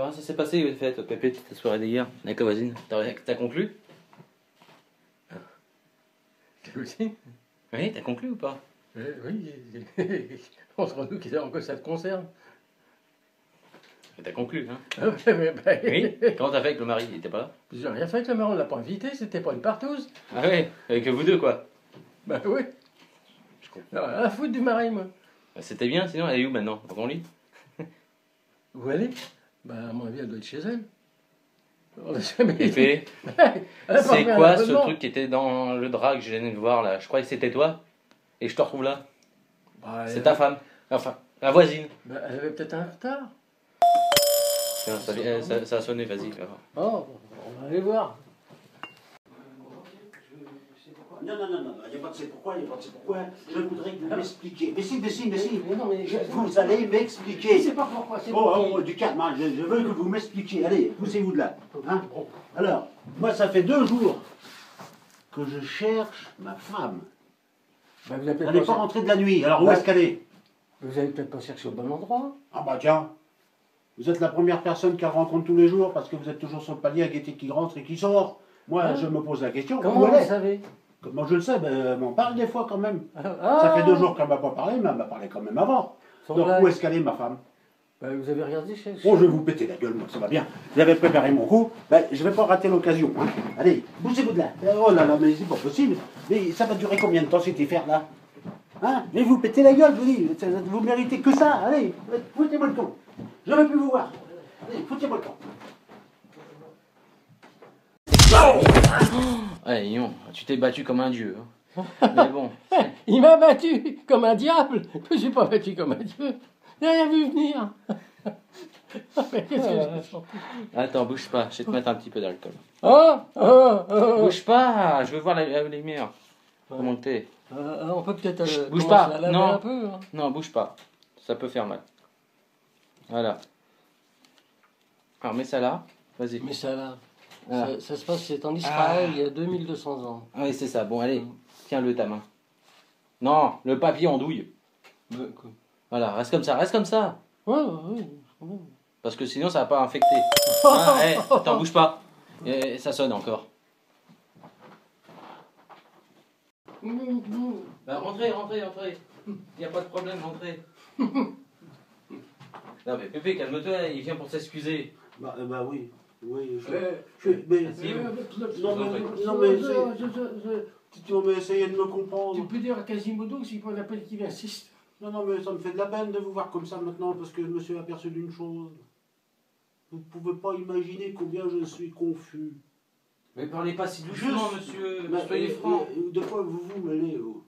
comment ça s'est passé, le fait, Pépé, ta soirée d'hier, avec la voisine? T'as conclu? Toi aussi? Oui, t'as conclu ou pas? Oui, entre nous, qu'est-ce que ça te concerne? T'as conclu, hein? Oui. Oui? Comment t'as fait avec le mari? Il était pas là? J'ai rien fait avec le mari, on l'a pas invité, c'était pas une partouze. Ah ouais, avec vous deux, quoi. Bah oui. Je comprends. À la foutre du mari, moi. Bah, c'était bien, sinon, elle est où maintenant? Dans ton lit? Où elle est? Bah, à mon avis, elle doit être chez elle. On a jamais Pépé, Elle a pas c'est fait un quoi ce abonnement. truc qui était dans le drap que je viens de voir là? Je croyais que c'était toi, et je te retrouve là. Bah, C'est ta femme. Enfin, la voisine. Bah, elle avait peut-être un retard. Tiens, ça a sonné, vas-y, fais voir. Oh, on va aller voir. Non, il n'y a pas de c'est pourquoi, il n'y a pas de c'est pourquoi. Je voudrais que vous m'expliquiez. Mais si. Mais non, mais Vous allez m'expliquer. C'est pas pourquoi, c'est Oh, du calme, hein. Je veux que vous m'expliquiez. Allez, poussez-vous de là. Hein. Alors, moi, ça fait 2 jours que je cherche ma femme. Bah, vous avez Elle peut-être n'est pas rentrée de la nuit. Alors, où est-ce qu'elle est? Vous avez peut-être pas cherché au bon endroit. Ah bah tiens, vous êtes la première personne qu'elle rencontre tous les jours parce que vous êtes toujours sur le palier à guetter qui rentre et qui sort. Moi, Ah. je me pose la question. Comment où vous elle est? savez? Comment je le sais? Ben, elle m'en parle des fois quand même. Ah, Ça fait 2 jours qu'elle m'a pas parlé, mais elle m'a parlé quand même avant. Sans Donc blague. où est-ce qu'elle est, ma femme? Bah, vous avez regardé chez... Bon, je vais vous péter la gueule, moi, ça va bien. J'avais préparé mon coup, ben, je vais pas rater l'occasion. Hein. Allez, bougez-vous de là. Oh là là, mais c'est pas possible. Mais ça va durer combien de temps cette affaire-là? Hein? Mais vous pétez la gueule, je vous dis. Vous méritez que ça. Allez, foutez-moi le camp. Je ne veux plus vous voir. Allez, foutez-moi le camp. Allez, non, tu t'es battu comme un dieu. Hein. Mais bon. Il m'a battu comme un diable. Je ne suis pas battu comme un dieu. J'ai rien vu venir. Mais qu'est-ce que je sens? Attends, bouge pas, je vais te mettre un petit peu d'alcool. Oh. Bouge pas, je veux voir la lumière. Comment t'es? On peut peut-être bouge commencer pas, à laver non. un peu. Hein. Non, bouge pas. Ça peut faire mal. Voilà. Alors, mets ça là. Vas-y. Mais ça là, Voilà. ça se passe, c'est en Israël, il y a 2200 ans. Ah oui, c'est ça. Bon, allez, tiens-le ta main. Non, le papier en douille. Voilà, reste comme ça, reste comme ça. Ouais. Parce que sinon, ça va pas infecter. Hein, attends, bouge pas. Et ça sonne encore. Bah, rentrez. Il n'y a pas de problème, rentrez. Non, mais Pépé, calme-toi, il vient pour s'excuser. Bah oui. Oui, mais- non, mais essayez de me comprendre. Tu peux dire à Quasimodo que s'il prend l'appel qu'il insiste. Non, mais ça me fait de la peine de vous voir comme ça maintenant parce que je me suis aperçu d'une chose. Vous ne pouvez pas imaginer combien je suis confus. Mais parlez pas si doucement, monsieur. Mais, Soyez franc. De quoi vous mêlez, vous?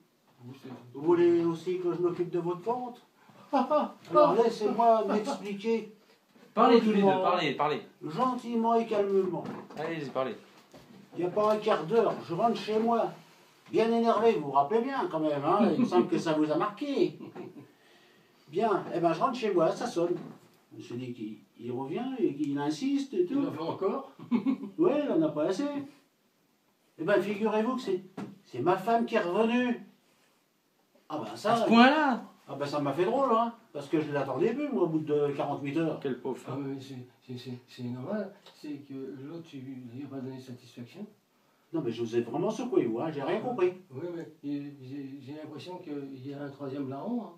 Vous voulez aussi que je m'occupe de votre ventre? Alors laissez-moi m'expliquer. Parlez tous les deux, parlez. Gentiment et calmement. Allez-y, parlez. Il n'y a pas un quart d'heure, je rentre chez moi. Bien énervé, vous vous rappelez bien quand même, hein? Il me semble que ça vous a marqué. Bien, eh ben je rentre chez moi, ça sonne. Je me suis dit qu'il revient et qu'il insiste et tout. Il en fait encore. Ouais, il n'en a pas assez. Eh ben figurez-vous que c'est ma femme qui est revenue. Ah ben ça... À ce point-là? Ah ben ça m'a fait drôle, hein, parce que je ne l'attendais plus, moi, au bout de 48 heures. Quel pauvre. Ah, mais c'est normal, c'est que l'autre, tu lui as pas donné satisfaction. Non mais je vous ai vraiment secoué, vous, hein, j'ai rien compris. Oui, mais j'ai l'impression qu'il y a un troisième larron. Hein.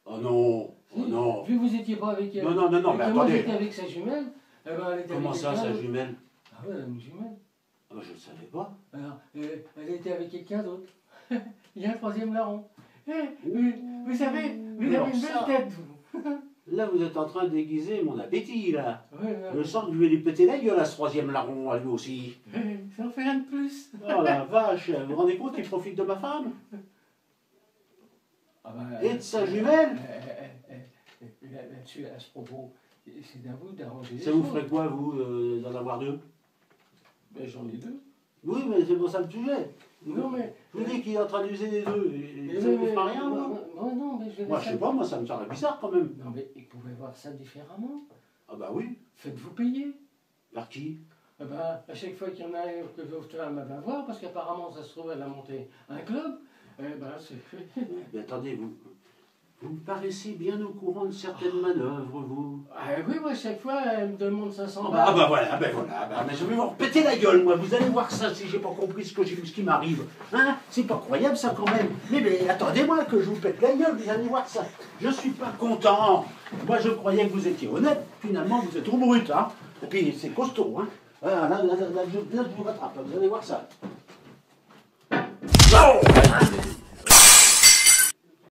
Oh non, Si, oh non. Vu que vous n'étiez pas avec elle. Non, mais et que moi attendez. j'étais avec sa jumelle, eh ben, elle était Comment avec ça, quelqu'un sa d'autre. jumelle? Ah ouais, elle a une jumelle. Ah ben je ne savais pas. Alors, elle était avec quelqu'un d'autre. Il y a un troisième larron. Vous savez, vous Alors avez une ça- belle tête, vous. Là, vous êtes en train de déguiser mon appétit, là. Ouais, Je sens que je vais lui péter la gueule à ce troisième larron, à lui aussi. ça en fait rien de plus. Oh la vache, vous vous rendez compte qu'il profite de ma femme? Ah bah, Et de sa jumelle? Là-dessus, à ce propos, c'est à vous d'arranger les Ça vous choses. ferait quoi, vous, d'en avoir 2? Ben, j'en ai 2. Oui, mais c'est pour ça le sujet. Non, mais... Je vous dis qu'il est en train d'user les 2. Et ça ne vous fera rien, vous? Non, mais je vais Moi, je sais pas, moi, ça me semble bizarre quand même. Non, mais il pouvait voir ça différemment. Ah bah oui. Faites-vous payer. Par qui? Eh ben, à chaque fois qu'il y en a un que votre femme va voir, parce qu'apparemment, ça se trouve, elle a monté un club, eh ben, c'est... Mais attendez, vous me paraissez bien au courant de certaines manœuvres, vous. Ah oui, à chaque fois, elle me demande 500 Ah balles. voilà, mais je vais vous repéter la gueule, moi, vous allez voir ça si j'ai pas compris ce qui m'arrive. Hein? C'est pas croyable ça quand même. Mais attendez-moi que je vous pète la gueule, vous allez voir ça. Je suis pas content. Moi je croyais que vous étiez honnête, finalement vous êtes trop brut, hein. Et puis c'est costaud, hein. Voilà, là, je vous rattrape, vous allez voir ça.